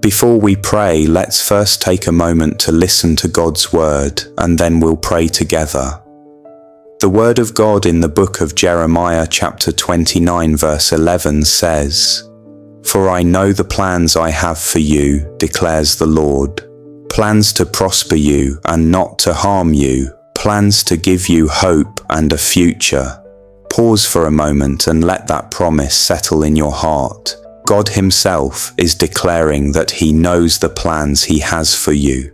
Before we pray, let's first take a moment to listen to God's word, and then we'll pray together. The word of God in the book of Jeremiah chapter 29 verse 11 says, "For I know the plans I have for you, declares the Lord, plans to prosper you and not to harm you, plans to give you hope and a future." Pause for a moment and let that promise settle in your heart. God himself is declaring that he knows the plans he has for you.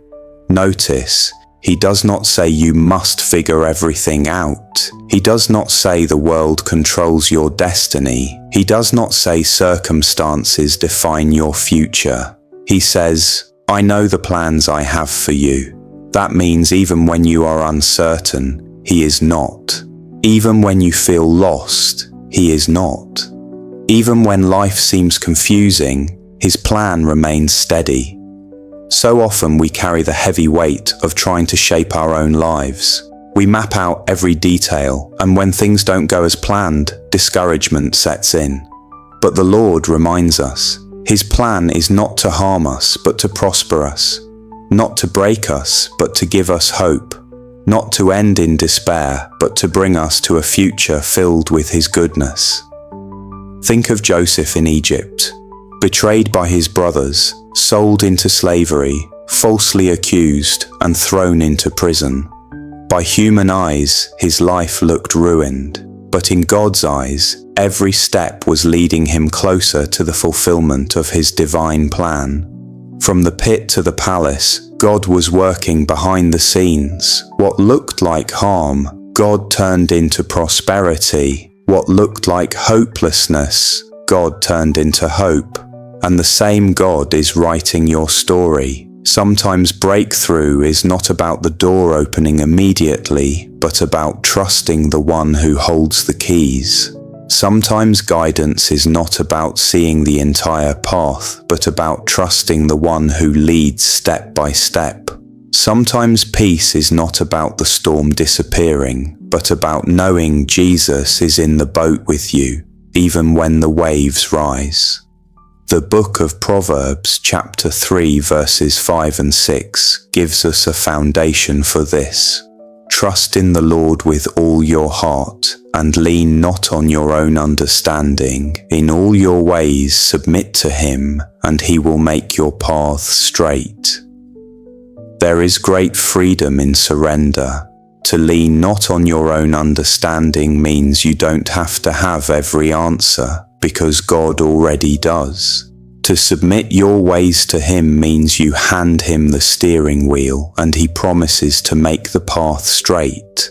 Notice, he does not say you must figure everything out. He does not say the world controls your destiny. He does not say circumstances define your future. He says, "I know the plans I have for you." That means even when you are uncertain, he is not. Even when you feel lost, he is not. Even when life seems confusing, his plan remains steady. So often we carry the heavy weight of trying to shape our own lives. We map out every detail, and when things don't go as planned, discouragement sets in. But the Lord reminds us, his plan is not to harm us, but to prosper us. Not to break us, but to give us hope. Not to end in despair, but to bring us to a future filled with his goodness. Think of Joseph in Egypt, betrayed by his brothers, sold into slavery, falsely accused, and thrown into prison. By human eyes, his life looked ruined, but in God's eyes, every step was leading him closer to the fulfillment of his divine plan. From the pit to the palace, God was working behind the scenes. What looked like harm, God turned into prosperity. What looked like hopelessness, God turned into hope. And the same God is writing your story. Sometimes breakthrough is not about the door opening immediately, but about trusting the one who holds the keys. Sometimes guidance is not about seeing the entire path, but about trusting the one who leads step by step. Sometimes peace is not about the storm disappearing, but about knowing Jesus is in the boat with you, even when the waves rise. The book of Proverbs chapter 3 verses 5 and 6 gives us a foundation for this. "Trust in the Lord with all your heart, and lean not on your own understanding. In all your ways submit to him, and he will make your path straight." There is great freedom in surrender. To lean not on your own understanding means you don't have to have every answer, because God already does. To submit your ways to him means you hand him the steering wheel, and he promises to make the path straight.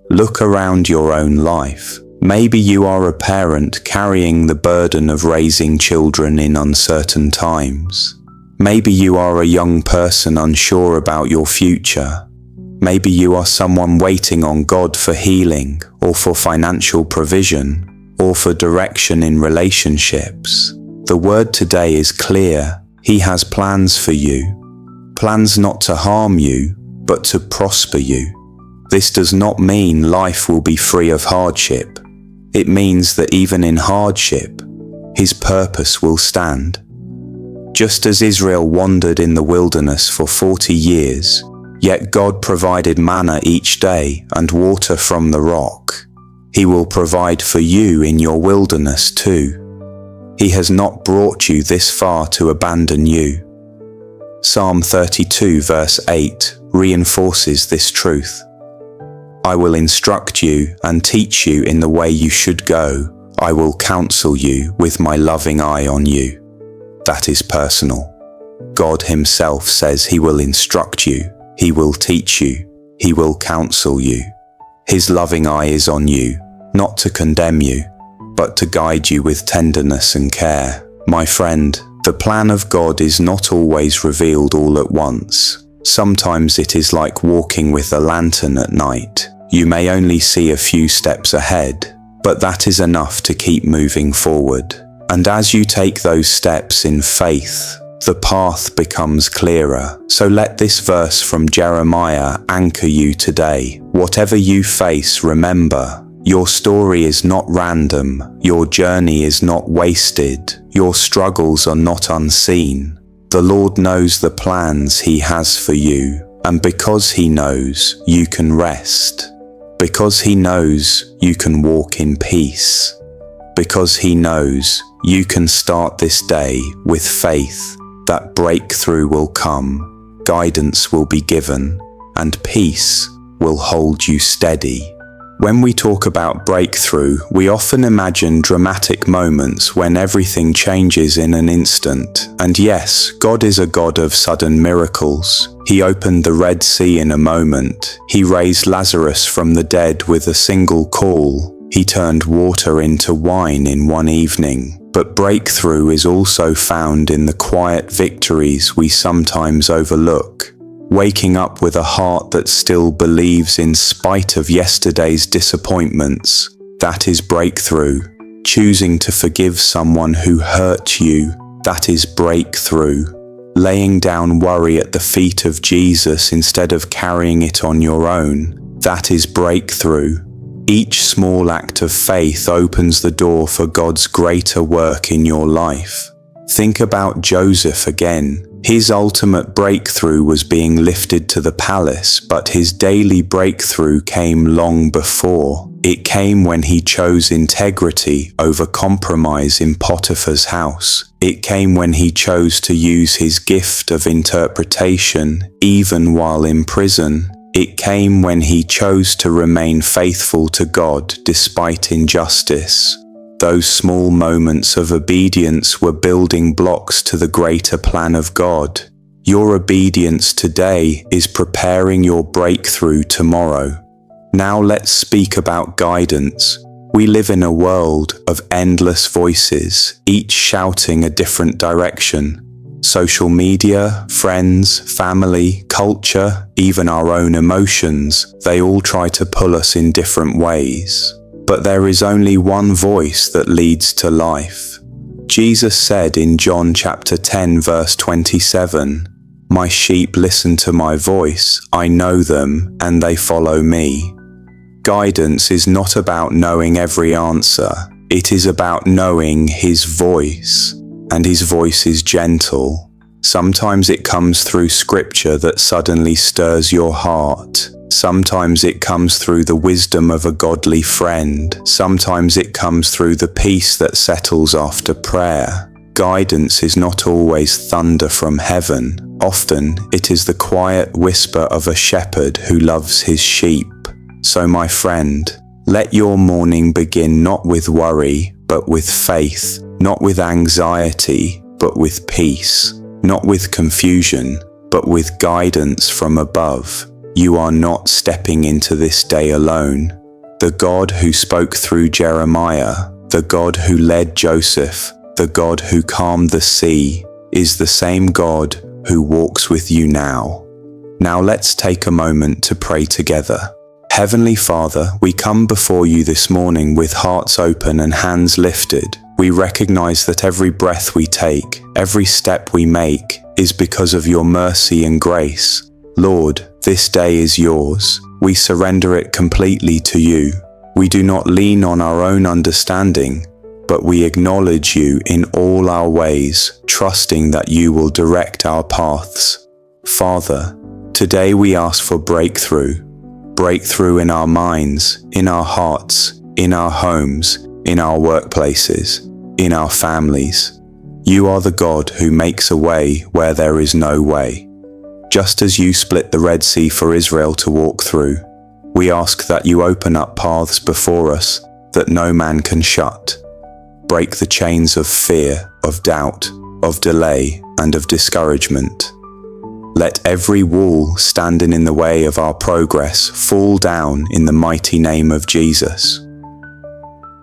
Look around your own life. Maybe you are a parent carrying the burden of raising children in uncertain times. Maybe you are a young person unsure about your future. Maybe you are someone waiting on God for healing, or for financial provision, or for direction in relationships. The word today is clear. He has plans for you. Plans not to harm you, but to prosper you. This does not mean life will be free of hardship. It means that even in hardship, his purpose will stand. Just as Israel wandered in the wilderness for 40 years, yet God provided manna each day and water from the rock. He will provide for you in your wilderness too. He has not brought you this far to abandon you. Psalm 32 verse 8 reinforces this truth. "I will instruct you and teach you in the way you should go. I will counsel you with my loving eye on you." That is personal. God himself says he will instruct you, he will teach you, he will counsel you. His loving eye is on you, not to condemn you, but to guide you with tenderness and care. My friend, the plan of God is not always revealed all at once. Sometimes it is like walking with a lantern at night. You may only see a few steps ahead, but that is enough to keep moving forward. And as you take those steps in faith, the path becomes clearer. So let this verse from Jeremiah anchor you today. Whatever you face, remember, your story is not random, your journey is not wasted, your struggles are not unseen. The Lord knows the plans He has for you, and because He knows, you can rest. Because He knows, you can walk in peace. Because He knows, you can start this day with faith that breakthrough will come, guidance will be given, and peace will hold you steady. When we talk about breakthrough, we often imagine dramatic moments when everything changes in an instant. And yes, God is a God of sudden miracles. He opened the Red Sea in a moment. He raised Lazarus from the dead with a single call. He turned water into wine in one evening. But breakthrough is also found in the quiet victories we sometimes overlook. Waking up with a heart that still believes in spite of yesterday's disappointments, that is breakthrough. Choosing to forgive someone who hurt you, that is breakthrough. Laying down worry at the feet of Jesus instead of carrying it on your own, that is breakthrough. Each small act of faith opens the door for God's greater work in your life. Think about Joseph again. His ultimate breakthrough was being lifted to the palace, but his daily breakthrough came long before. It came when he chose integrity over compromise in Potiphar's house. It came when he chose to use his gift of interpretation, even while in prison. It came when he chose to remain faithful to God despite injustice. Those small moments of obedience were building blocks to the greater plan of God. Your obedience today is preparing your breakthrough tomorrow. Now let's speak about guidance. We live in a world of endless voices, each shouting a different direction. Social media, friends, family, culture, even our own emotions, they all try to pull us in different ways. But there is only one voice that leads to life. Jesus said in John chapter 10 verse 27, "My sheep listen to my voice, I know them, and they follow me." Guidance is not about knowing every answer. It is about knowing His voice, and His voice is gentle. Sometimes it comes through scripture that suddenly stirs your heart. Sometimes it comes through the wisdom of a godly friend. Sometimes it comes through the peace that settles after prayer. Guidance is not always thunder from heaven. Often it is the quiet whisper of a shepherd who loves his sheep. So my friend, let your morning begin not with worry, but with faith, not with anxiety, but with peace, not with confusion, but with guidance from above. You are not stepping into this day alone. The God who spoke through Jeremiah, the God who led Joseph, the God who calmed the sea, is the same God who walks with you now. Now let's take a moment to pray together. Heavenly Father, we come before you this morning with hearts open and hands lifted. We recognize that every breath we take, every step we make, is because of your mercy and grace. Lord, this day is yours. We surrender it completely to you. We do not lean on our own understanding, but we acknowledge you in all our ways, trusting that you will direct our paths. Father, today we ask for breakthrough. Breakthrough in our minds, in our hearts, in our homes, in our workplaces, in our families. You are the God who makes a way where there is no way. Just as you split the Red Sea for Israel to walk through, we ask that you open up paths before us that no man can shut. Break the chains of fear, of doubt, of delay, and of discouragement. Let every wall standing in the way of our progress fall down in the mighty name of Jesus.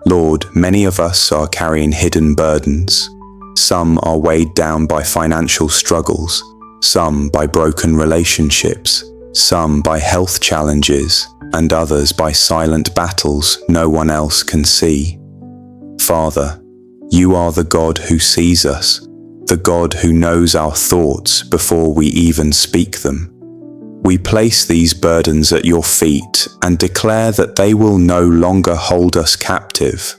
Lord, many of us are carrying hidden burdens. Some are weighed down by financial struggles, some by broken relationships, some by health challenges, and others by silent battles no one else can see. Father, you are the God who sees us, the God who knows our thoughts before we even speak them. We place these burdens at your feet and declare that they will no longer hold us captive.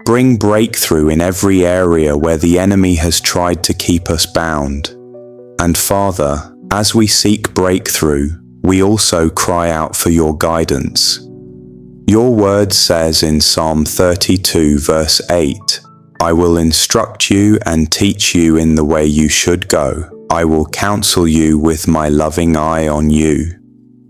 Bring breakthrough in every area where the enemy has tried to keep us bound. And Father, as we seek breakthrough, we also cry out for your guidance. Your word says in Psalm 32 verse 8, I will instruct you and teach you in the way you should go. I will counsel you with my loving eye on you.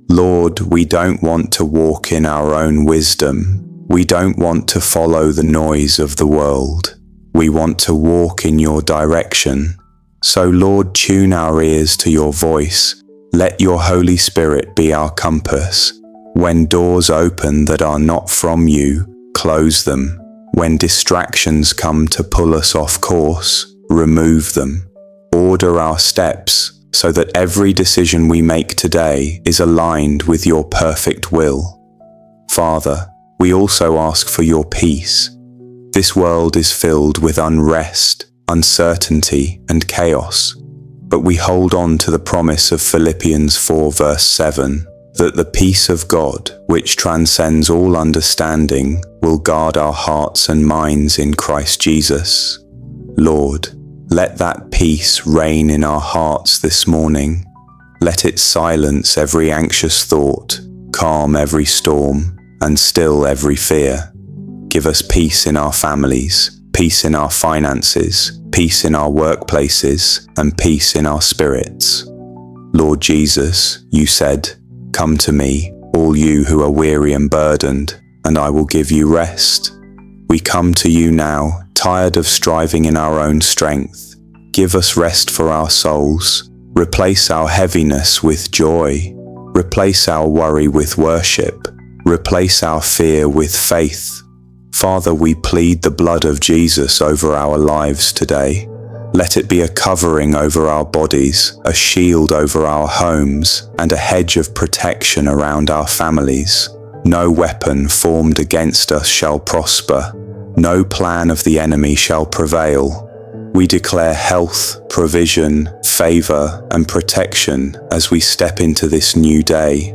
Lord, we don't want to walk in our own wisdom. We don't want to follow the noise of the world. We want to walk in your direction. So Lord, tune our ears to your voice. Let your Holy Spirit be our compass. When doors open that are not from you, close them. When distractions come to pull us off course, remove them. Order our steps so that every decision we make today is aligned with your perfect will. Father, we also ask for your peace. This world is filled with unrest, uncertainty, and chaos, but we hold on to the promise of Philippians 4 verse 7, that the peace of God, which transcends all understanding, will guard our hearts and minds in Christ Jesus. Lord, let that peace reign in our hearts this morning. Let it silence every anxious thought, calm every storm, and still every fear. Give us peace in our families, peace in our finances, peace in our workplaces, and peace in our spirits. Lord Jesus, you said, come to me, all you who are weary and burdened, and I will give you rest. We come to you now, tired of striving in our own strength. Give us rest for our souls. Replace our heaviness with joy. Replace our worry with worship. Replace our fear with faith. Father, we plead the blood of Jesus over our lives today. Let it be a covering over our bodies, a shield over our homes, and a hedge of protection around our families. No weapon formed against us shall prosper. No plan of the enemy shall prevail. We declare health, provision, favor, and protection as we step into this new day.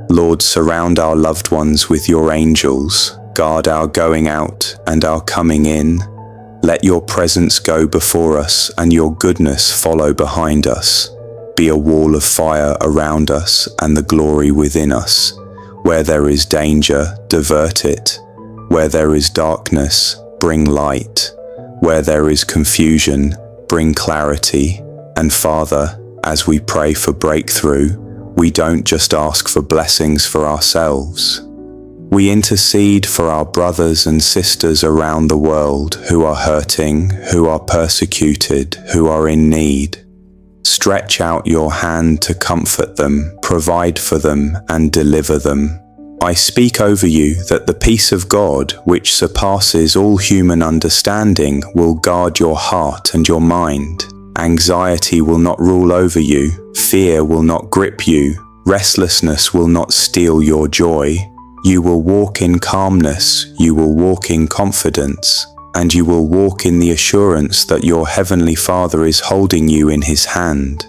Lord, surround our loved ones with your angels. Guard our going out and our coming in. Let your presence go before us and your goodness follow behind us. Be a wall of fire around us and the glory within us. Where there is danger, divert it. Where there is darkness, bring light. Where there is confusion, bring clarity. And Father, as we pray for breakthrough, we don't just ask for blessings for ourselves. We intercede for our brothers and sisters around the world who are hurting, who are persecuted, who are in need. Stretch out your hand to comfort them, provide for them, and deliver them. I speak over you that the peace of God, which surpasses all human understanding, will guard your heart and your mind. Anxiety will not rule over you, fear will not grip you, restlessness will not steal your joy. You will walk in calmness, you will walk in confidence, and you will walk in the assurance that your Heavenly Father is holding you in His hand.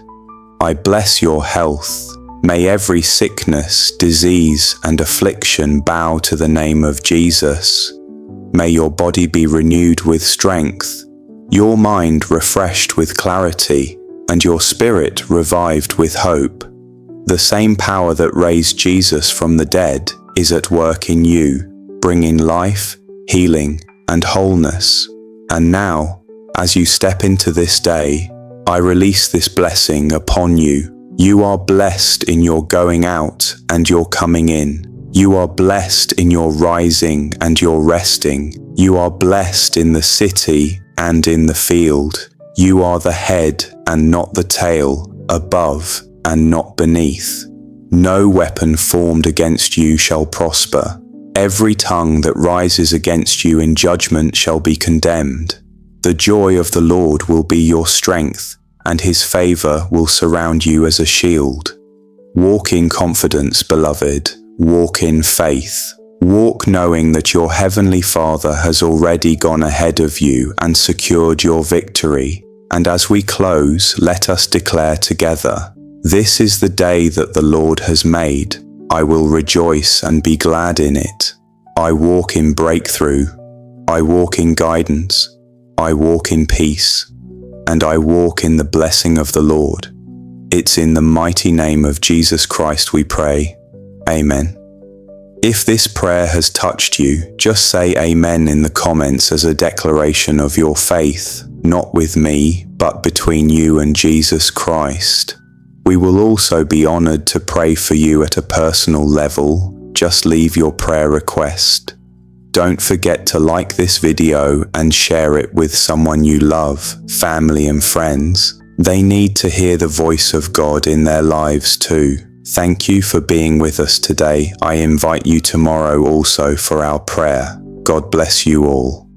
I bless your health. May every sickness, disease, and affliction bow to the name of Jesus. May your body be renewed with strength, your mind refreshed with clarity, and your spirit revived with hope. The same power that raised Jesus from the dead is at work in you, bringing life, healing, and wholeness. And now, as you step into this day, I release this blessing upon you. You are blessed in your going out and your coming in. You are blessed in your rising and your resting. You are blessed in the city and in the field. You are the head and not the tail, above and not beneath. No weapon formed against you shall prosper. Every tongue that rises against you in judgment shall be condemned. The joy of the Lord will be your strength, and His favor will surround you as a shield. Walk in confidence, beloved. Walk in faith. Walk knowing that your Heavenly Father has already gone ahead of you and secured your victory. And as we close, let us declare together, this is the day that the Lord has made. I will rejoice and be glad in it. I walk in breakthrough. I walk in guidance. I walk in peace. and I walk in the blessing of the Lord. It's in the mighty name of Jesus Christ we pray. Amen. If this prayer has touched you, just say Amen in the comments as a declaration of your faith, not with me, but between you and Jesus Christ. We will also be honored to pray for you at a personal level. Just leave your prayer request. Don't forget to like this video and share it with someone you love, family and friends. They need to hear the voice of God in their lives too. Thank you for being with us today. I invite you tomorrow also for our prayer. God bless you all.